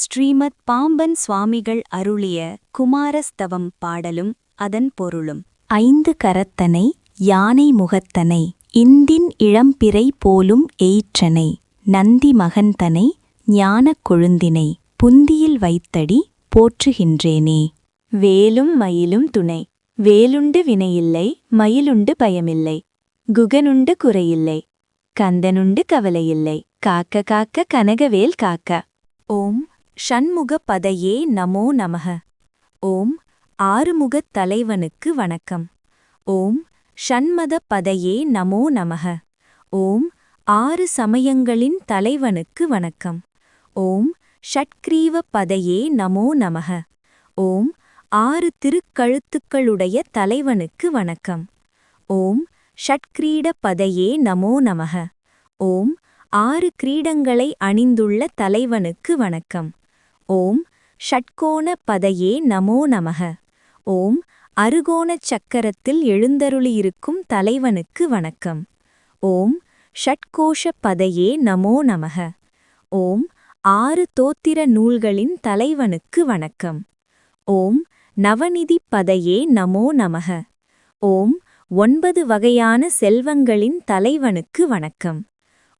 ஸ்ரீமத் பாம்பன் சுவாமிகள் அருளிய குமாரஸ்தவம் பாடலும் அதன் பொருளும். ஐந்து கரத்தனை யானை முகத்தனை இந்தின் இளம்பிறை போலும் எயிற்றனை நந்தி மகன்தனை ஞானக் கொழுந்தினை புந்தியில் வைத்தடி போற்றுகின்றேனே. வேலும் மயிலும் துணை. வேலுண்டு வினையில்லை, மயிலுண்டு பயமில்லை, குகனுண்டு குறையில்லை, கந்தனுண்டு கவலையில்லை, காக்க காக்க கனகவேல் காக்க. ஓம் ஷண்முக பதையே நமோ நமக. ஓம் ஆறுமுகத் தலைவனுக்கு வணக்கம். ஓம் ஷண்மத பதையே நமோ நமக. ஓம் ஆறு சமயங்களின் தலைவனுக்கு வணக்கம். ஓம் ஷட்கிரீவ பதையே நமோ நமக. ஓம் ஆறு திருக்கழுத்துக்களுடைய தலைவனுக்கு வணக்கம். ஓம் ஷட்கிரீட பதையே நமோ நமக. ஓம் ஆறு கிரீடங்களை அணிந்துள்ள தலைவனுக்கு வணக்கம். ஓம் ஷட்கோண பதையே நமோ நமக. ஓம் அறுகோணச் சக்கரத்தில் எழுந்தருளியிருக்கும் தலைவனுக்கு வணக்கம். ஓம் ஷட்கோஷ பதையே நமோ நமக. ஓம் ஆறு தோத்திர நூல்களின் தலைவனுக்கு வணக்கம். ஓம் நவநிதி பதையே நமோ நமக. ஓம் 9 வகையான செல்வங்களின் தலைவனுக்கு வணக்கம்.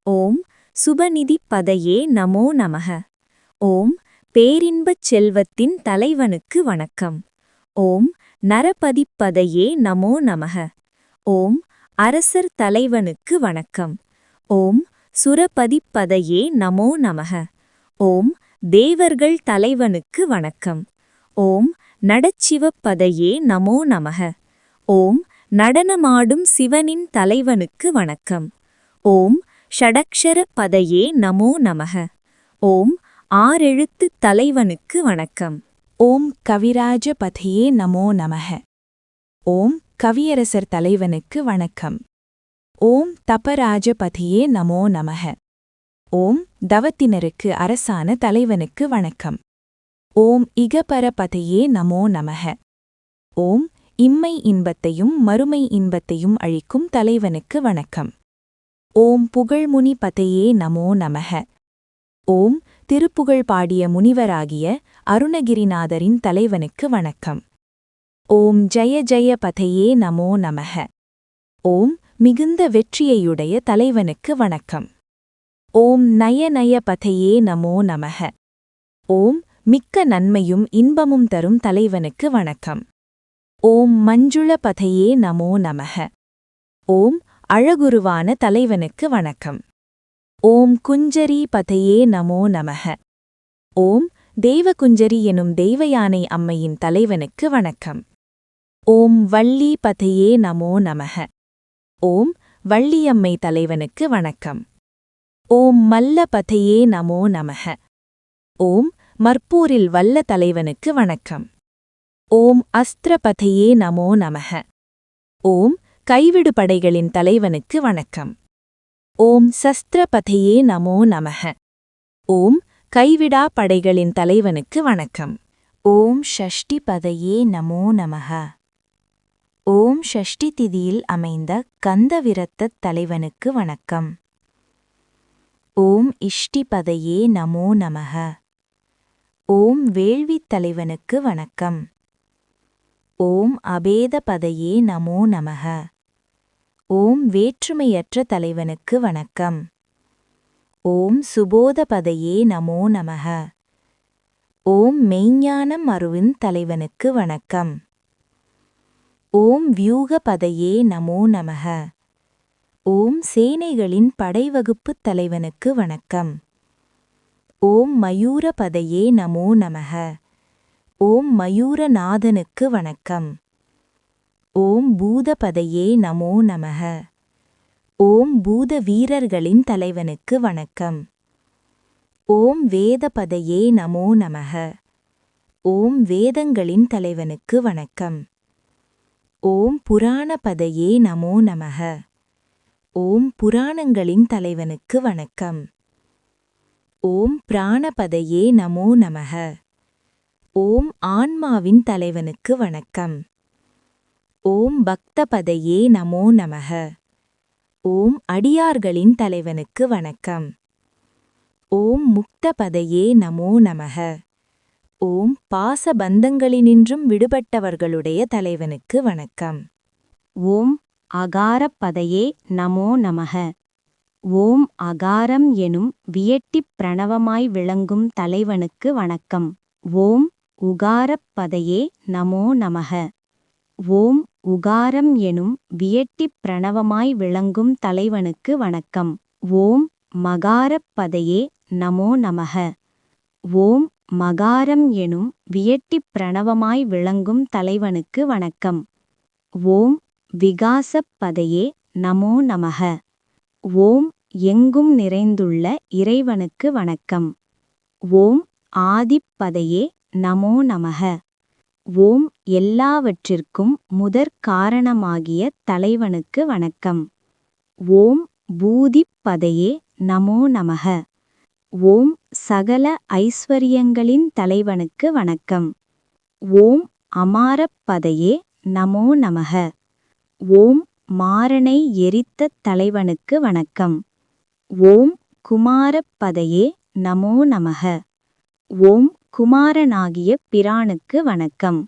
ஓம் சுபநிதி பதையே நமோ நமக. ஓம் பேரின்பச் செல்வத்தின் தலைவனுக்கு வணக்கம். ஓம் நரபதிப்பதையே நமோ நமக. ஓம் அரசர் தலைவனுக்கு வணக்கம். ஓம் சுரபதிப்பதையே நமோ நமக. ஓம் தேவர்கள் தலைவனுக்கு வணக்கம். ஓம் நடச்சிவப்பதையே நமோ நமக. ஓம் நடனமாடும் சிவனின் தலைவனுக்கு வணக்கம். ஓம் ஷடக்ஷர பதையே நமோ நமக. ஓம் ஆறெழுத்து தலைவனுக்கு வணக்கம். ஓம் கவிராஜ பதையே நமோ நமக. ஓம் கவியரசர் தலைவனுக்கு வணக்கம். ஓம் தபராஜ பதையே நமோ நமக. ஓம் தவத்தினருக்கு அரசான தலைவனுக்கு வணக்கம். ஓம் இகபர பதையே நமோ நமக. ஓம் இம்மை இன்பத்தையும் மறுமை இன்பத்தையும் அழிக்கும் தலைவனுக்கு வணக்கம். ஓம் புகழ்முனி பதையே நமோ நமக. ஓம் திருப்புகழ் பாடிய முனிவராகிய அருணகிரிநாதரின் தலைவனுக்கு வணக்கம். ஓம் ஜய ஜய பதையே நமோ நமக. ஓம் மிகுந்த வெற்றியையுடைய தலைவனுக்கு வணக்கம். ஓம் நய நய பதையே நமோ நமக. ஓம் மிக்க நன்மையும் இன்பமும் தரும் தலைவனுக்கு வணக்கம். ஓம் மஞ்சுள பதையே நமோ நமக. ஓம் அழகுருவான தலைவனுக்கு வணக்கம். ஓம் குஞ்சரி பதையே நமோ நமக. ஓம் தெய்வகுஞ்சரி எனும் தெய்வயானை அம்மையின் தலைவனுக்கு வணக்கம். ஓம் வள்ளி பதையே நமோ நமக. ஓம் வள்ளியம்மை தலைவனுக்கு வணக்கம். ஓம் மல்ல பதையே நமோ நமக. ஓம் மற்பூரில் வல்ல தலைவனுக்கு வணக்கம். ஓம் அஸ்திர பதையே நமோ நமக. ஓம் கைவிடு படைகளின் தலைவனுக்கு வணக்கம். ஓம் சஸ்திர பதையே நமோ நமக. ஓம் கைவிடா படைகளின் தலைவனுக்கு வணக்கம். ஓம் ஷஷ்டி பதையே நமோ நமக. ஓம் ஷஷ்டி திதியில் அமைந்த கந்தவிரத்தத் தலைவனுக்கு வணக்கம். ஓம் இஷ்டி பதையே நமோ நமக. ஓம் வேள்வித் தலைவனுக்கு வணக்கம். ஓம் அபேத பதையே நமோ நமக. ஓம் வேற்றுமையற்ற தலைவனுக்கு வணக்கம். ஓம் சுபோத பதையே நமோ நமக. ஓம் மெய்ஞானம் அருவின் தலைவனுக்கு வணக்கம். ஓம் வியூக பதையே நமோ நமக. ஓம் சேனைகளின் படைவகுப்புத் தலைவனுக்கு வணக்கம். ஓம் மயூர பதையே நமோ நமக. ஓம் மயூரநாதனுக்கு வணக்கம். ஓம் பூத பதையே நமோ நமக. ஓம் பூத வீரர்களின் தலைவனுக்கு வணக்கம். ஓம் வேத பதையே நமோ நமக. ஓம் வேதங்களின் தலைவனுக்கு வணக்கம். ஓம் புராண பதையே நமோ நமக. ஓம் புராணங்களின் தலைவனுக்கு வணக்கம். ஓம் பிராணபதையே நமோ நமக. ஓம் ஆன்மாவின் தலைவனுக்கு வணக்கம். ஓம் பக்தபதையே நமோ நமக. ஓம் அடியார்களின் தலைவனுக்கு வணக்கம். ஓம் முக்தபதையே நமோ நமக. ஓம் பாசபந்தங்களினின்றும் விடுபட்டவர்களுடைய தலைவனுக்கு வணக்கம். ஓம் அகாரப்பதையே நமோ நமக. ஓம் அகாரம் எனும் வியட்டிப் பிரணவமாய் விளங்கும் தலைவனுக்கு வணக்கம். ஓம் உகாரப்பதையே நமோ நமக. ஓம் உகாரம் எனும் வியட்டிப் பிரணவமாய் விளங்கும் தலைவனுக்கு வணக்கம். ஓம் மகாரப்பதையே நமோ நமக. ஓம் மகாரம் எனும் வியட்டிப் பிரணவமாய் விளங்கும் தலைவனுக்கு வணக்கம். ஓம் விகாசப்பதையே நமோ நமக. ஓம் எங்கும் நிறைந்துள்ள இறைவனுக்கு வணக்கம். ஓம் ஆதிப்பதையே நமோ நமக. ஓம் எல்லாவற்றிற்கும் முதற் காரணமாகிய தலைவனுக்கு வணக்கம். ஓம் பூதிப்பதையே நமோ நமக. ஓம் சகல ஐஸ்வரியங்களின் தலைவனுக்கு வணக்கம். ஓம் அமாரப்பதையே நமோ நமக. ஓம் மாரனை எரித்த தலைவனுக்கு வணக்கம். ஓம் குமாரப்பதையே நமோ நமக. ஓம் குமாரனாகிய பிரானுக்கு வணக்கம்.